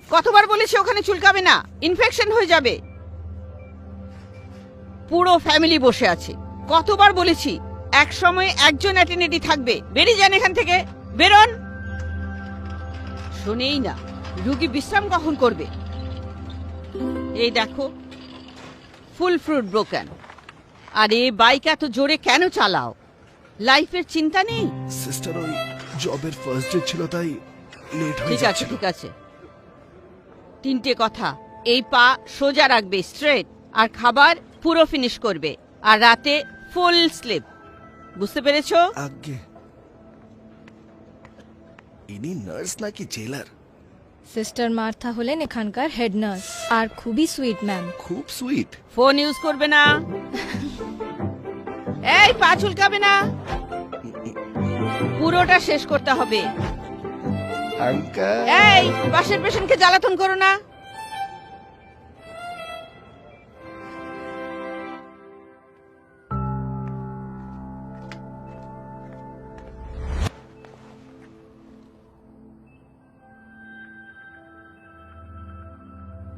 কতবার বলেছি ওখানে চুলকাবে না, ইনফেকশন হয়ে যাবে। পুরো ফ্যামিলি বসে আছে, কতবার বলেছি এক সময় একজন অ্যাটেন্ডেন্টই থাকবে। বেরিয়ে যান এখান থেকে, বেরোন। শুনেই না, রুগী বিশ্রাম কখন করবে? এই দেখো, ফুল ফ্রুট ব্রোকেন। আরে বাইক এত জোরে কেন চালাও? লাইফের চিন্তা নেই? সিস্টার, ওই জবের ফার্স্ট ডে ছিল তাই লেট হয়ে ঠিক আছে যাচ্ছিল। ঠিক আছে, তিনটে কথা। এই পা সোজা রাখবে, স্ট্রেট, আর খাবার পুরো ফিনিশ করবে, আর রাতে ফুল স্লিপ। বুঝতে পেরেছো? আগে ইনি নার্স নাকি জেলার? সিস্টার মার্থা হলেন এখানকার হেড নার্স আর খুবই সুইট ম্যাম। খুব সুইট। ফোন ইউজ করবে না। এই পা চুলকাবে না, পুরোটা শেষ করতে হবে। আঙ্কেল, এই পাশের পেশেন্টকে জ্বালাতন করো না।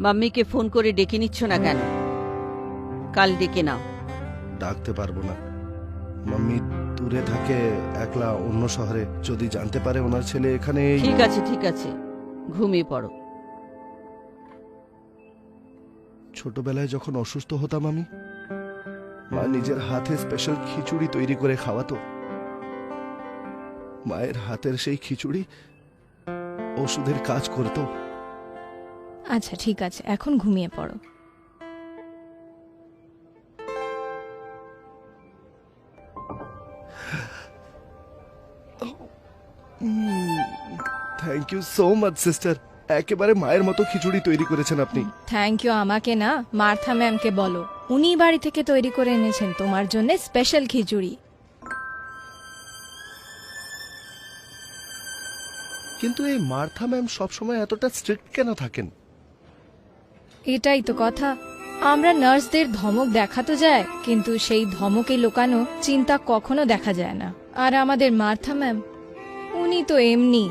মাম্মিকে ফোন করে ডেকে নিচ্ছ না কেন? কাল ডেকে নাও। ডাকতে পারবো না। মাম্মি দূরে থাকে, একলা অন্য শহরে। যদি জানতে পারে ওনার ছেলে এখানে ঠিক আছে ঠিক আছে, ঘুমিয়ে পড়ো। ছোটবেলায় যখন অসুস্থ হতাম আমি, মা নিজের হাতে স্পেশাল খিচুড়ি তৈরি করে খাওয়াতো। মায়ের হাতের সেই খিচুড়ি ওষুধের কাজ করতো। আচ্ছা ঠিক আছে, এখন ঘুমিয়ে পড়ো। Thank you so much sister, একেবারে মায়ের মতো খিচুড়ি তৈরি করেছেন আপনি। থ্যাংক ইউ আমাকে না, মার্থা ম্যামকে বলো। উনি বাড়ি থেকে তৈরি করে এনেছেন তোমার জন্য স্পেশাল খিচুড়ি। কিন্তু এই মার্থা ম্যাম সবসময় এতটা স্ট্রিক্ট কেন থাকেন? এটাই তো কথা, আমরা নার্সদের ধমক দেখা তো যায়, কিন্তু সেই ধমকে লুকানো চিন্তা কখনো দেখা যায় না। আর আমাদের মার্থা ম্যাম, উনি তো এমনি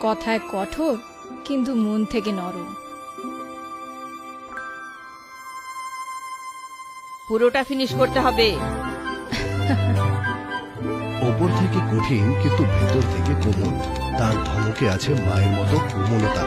কথায় কঠোর কিন্তু মন থেকে নরম। পুরোটা ফিনিশ করতে হবে। ওপর থেকে কঠিন কিন্তু ভেতর থেকে কোমল। তার ধমকে আছে মায়ের মতো কোমলতা।